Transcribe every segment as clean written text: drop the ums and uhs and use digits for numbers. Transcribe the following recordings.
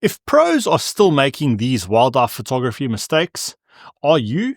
If pros are still making these wildlife photography mistakes, are you?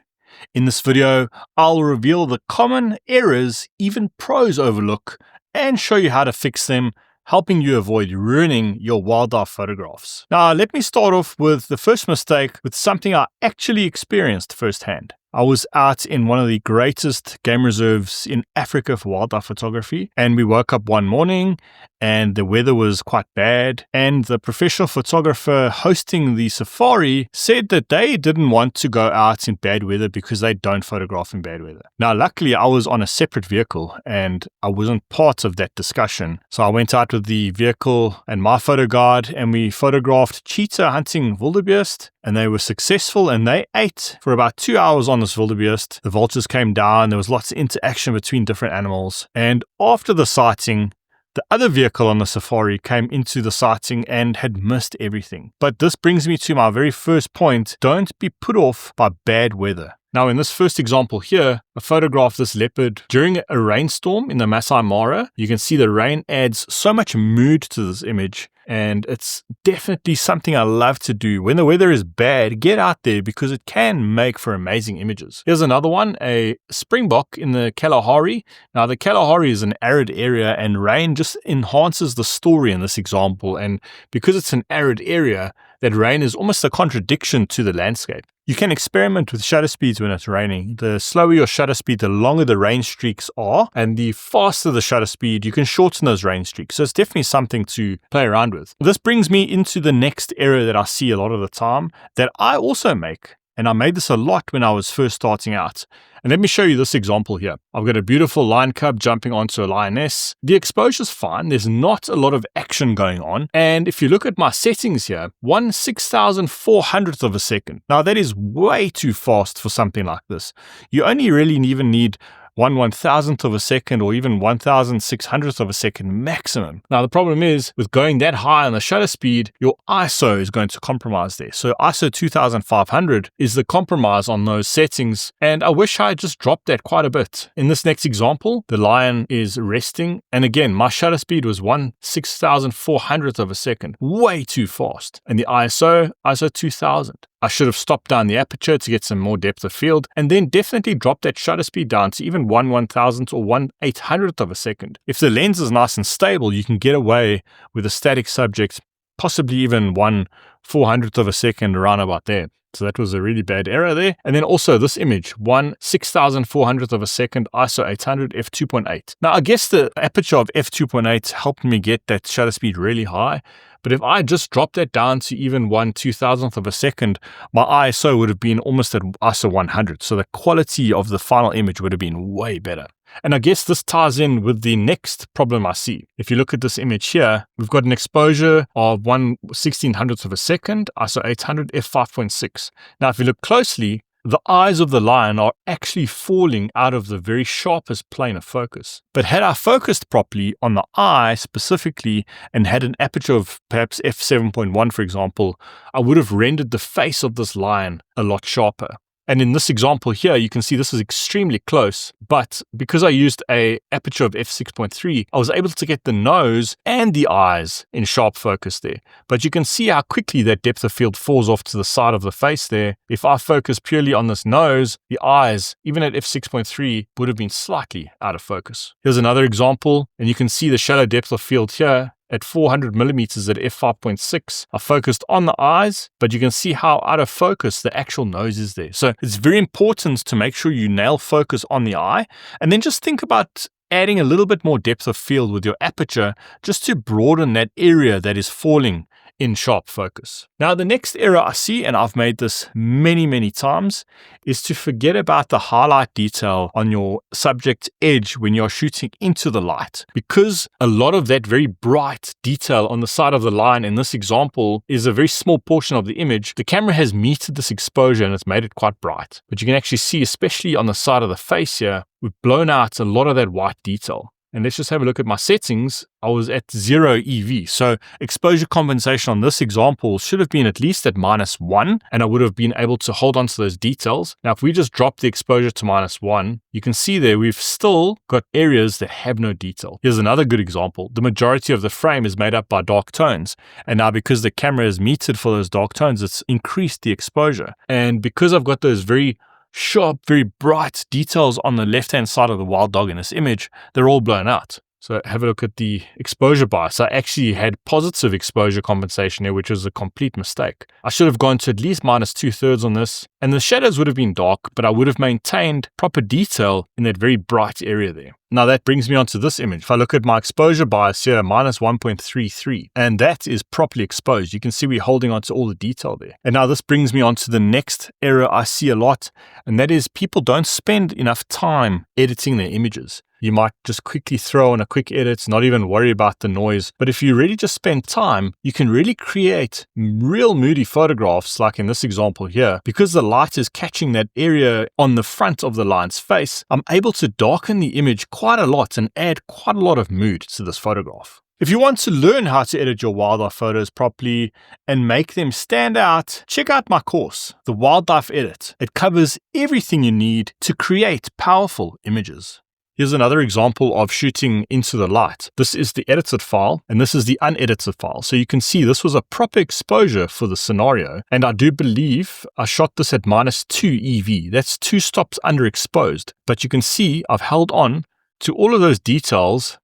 In this video, I'll reveal the common errors even pros overlook and show you how to fix them, helping you avoid ruining your wildlife photographs. Now, let me start off with the first mistake with something I actually experienced firsthand. I was out in one of the greatest game reserves in Africa for wildlife photography, and we woke up one morning and the weather was quite bad, and the professional photographer hosting the safari said that they didn't want to go out in bad weather because they don't photograph in bad weather. Now, luckily, I was on a separate vehicle and I wasn't part of that discussion. So I went out with the vehicle and my photo guide, and we photographed cheetah hunting wildebeest, and they were successful, and they ate for about 2 hours on this wildebeest. The vultures came down, there was lots of interaction between different animals, and after the sighting, the other vehicle on the safari came into the sighting and had missed everything. But this brings me to my very first point: don't be put off by bad weather. Now, in this first example here, I photographed this leopard during a rainstorm in the Masai Mara. You can see the rain adds so much mood to this image, and it's definitely something I love to do. When the weather is bad, get out there because it can make for amazing images. Here's another one, a springbok in the Kalahari. Now, the Kalahari is an arid area, and rain just enhances the story in this example. And because it's an arid area, that rain is almost a contradiction to the landscape. You can experiment with shutter speeds when it's raining. The slower your shutter speed, the longer the rain streaks are, and the faster the shutter speed, you can shorten those rain streaks. So it's definitely something to play around with. This brings me into the next error that I see a lot of the time that I also make. And I made this a lot when I was first starting out. And let me show you this example here. I've got a beautiful lion cub jumping onto a lioness. The exposure's fine. There's not a lot of action going on. And if you look at my settings here, 1/6400th of a second. Now, that is way too fast for something like this. You only really even need 1/1000th of a second, or even 1600th of a second maximum. Now, the problem is with going that high on the shutter speed, your ISO is going to compromise there. So ISO 2500 is the compromise on those settings, and I wish I had just dropped that quite a bit. In this next example, the lion is resting, and again, my shutter speed was 1/6400th of a second, way too fast. And the ISO 2000. I should have stopped down the aperture to get some more depth of field, and then definitely drop that shutter speed down to even 1/1000th or 1/800th of a second. If the lens is nice and stable, you can get away with a static subject, possibly even 1/400th of a second, around about there. So that was a really bad error there. And then also this image, 1/6400th of a second, ISO 800, f2.8. Now, I guess the aperture of f2.8 helped me get that shutter speed really high. But if I just dropped that down to even 1/2000th of a second, my ISO would have been almost at ISO 100. So the quality of the final image would have been way better. And I guess this ties in with the next problem I see. If you look at this image here, we've got an exposure of 1/1600th of a second, ISO 800, f5.6. Now, if you look closely, the eyes of the lion are actually falling out of the very sharpest plane of focus. But had I focused properly on the eye specifically and had an aperture of perhaps f7.1, for example, I would have rendered the face of this lion a lot sharper. And in this example here, you can see this is extremely close, but because I used a aperture of f6.3, I was able to get the nose and the eyes in sharp focus there. But you can see how quickly that depth of field falls off to the side of the face there. If I focus purely on this nose, the eyes, even at f6.3, would have been slightly out of focus. Here's another example, and you can see the shallow depth of field here. At 400 millimeters at f5.6, I focused on the eyes, but you can see how out of focus the actual nose is there. So it's very important to make sure you nail focus on the eye, and then just think about adding a little bit more depth of field with your aperture just to broaden that area that is falling in sharp focus. Now, the next error I see, and I've made this many times, is to forget about the highlight detail on your subject edge when you're shooting into the light. Because a lot of that very bright detail on the side of the lion in this example is a very small portion of the image, the camera has metered this exposure and it's made it quite bright. But you can actually see, especially on the side of the face here, we've blown out a lot of that white detail. And let's just have a look at my settings. I was at 0 EV. So exposure compensation on this example should have been at least at -1, and I would have been able to hold on to those details. Now, if we just drop the exposure to -1, you can see there we've still got areas that have no detail. Here's another good example. The majority of the frame is made up by dark tones. And now because the camera is metered for those dark tones, it's increased the exposure. And because I've got those very sharp, very bright details on the left-hand side of the wild dog in this image, they're all blown out. So have a look at the exposure bias. I actually had positive exposure compensation here, which was a complete mistake. I should have gone to at least -2/3 on this, and the shadows would have been dark, but I would have maintained proper detail in that very bright area there. Now that brings me onto this image. If I look at my exposure bias here, -1.33, and that is properly exposed. You can see we're holding on to all the detail there. And now this brings me on to the next error I see a lot, and that is people don't spend enough time editing their images. You might just quickly throw in a quick edit, not even worry about the noise. But if you really just spend time, you can really create real moody photographs, like in this example here. Because the light is catching that area on the front of the lion's face, I'm able to darken the image quite a lot and add quite a lot of mood to this photograph. If you want to learn how to edit your wildlife photos properly and make them stand out, check out my course, The Wildlife Edit. It covers everything you need to create powerful images. Here's another example of shooting into the light. This is the edited file, and this is the unedited file. So you can see this was a proper exposure for the scenario. And I do believe I shot this at -2 EV. That's 2 stops underexposed. But you can see I've held on to all of those details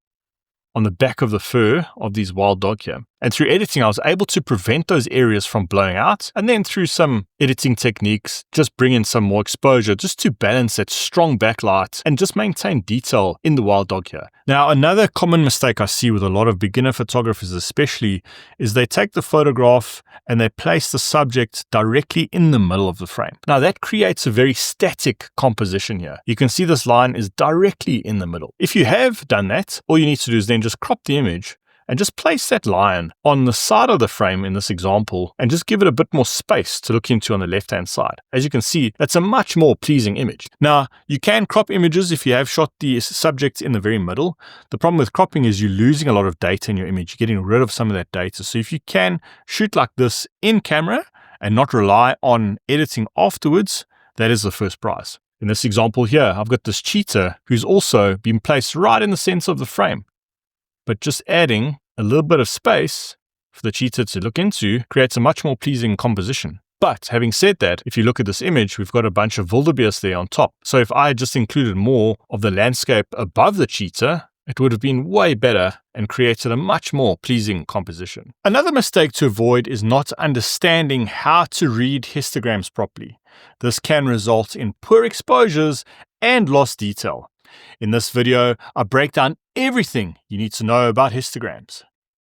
on the back of the fur of these wild dog here. And through editing, I was able to prevent those areas from blowing out. And then through some editing techniques, just bring in some more exposure just to balance that strong backlight and just maintain detail in the wild dog here. Now, another common mistake I see with a lot of beginner photographers especially is they take the photograph and they place the subject directly in the middle of the frame. Now, that creates a very static composition here. You can see this line is directly in the middle. If you have done that, all you need to do is then just crop the image and just place that lion on the side of the frame in this example and just give it a bit more space to look into on the left-hand side. As you can see, that's a much more pleasing image. Now, you can crop images if you have shot the subject in the very middle. The problem with cropping is you're losing a lot of data in your image. You're getting rid of some of that data. So if you can shoot like this in camera and not rely on editing afterwards, that is the first prize. In this example here, I've got this cheetah who's also been placed right in the center of the frame. But just adding a little bit of space for the cheetah to look into creates a much more pleasing composition. But having said that, if you look at this image, we've got a bunch of wildebeest there on top. So if I just included more of the landscape above the cheetah, it would have been way better and created a much more pleasing composition. Another mistake to avoid is not understanding how to read histograms properly. This can result in poor exposures and lost detail. In this video, I break down everything you need to know about histograms.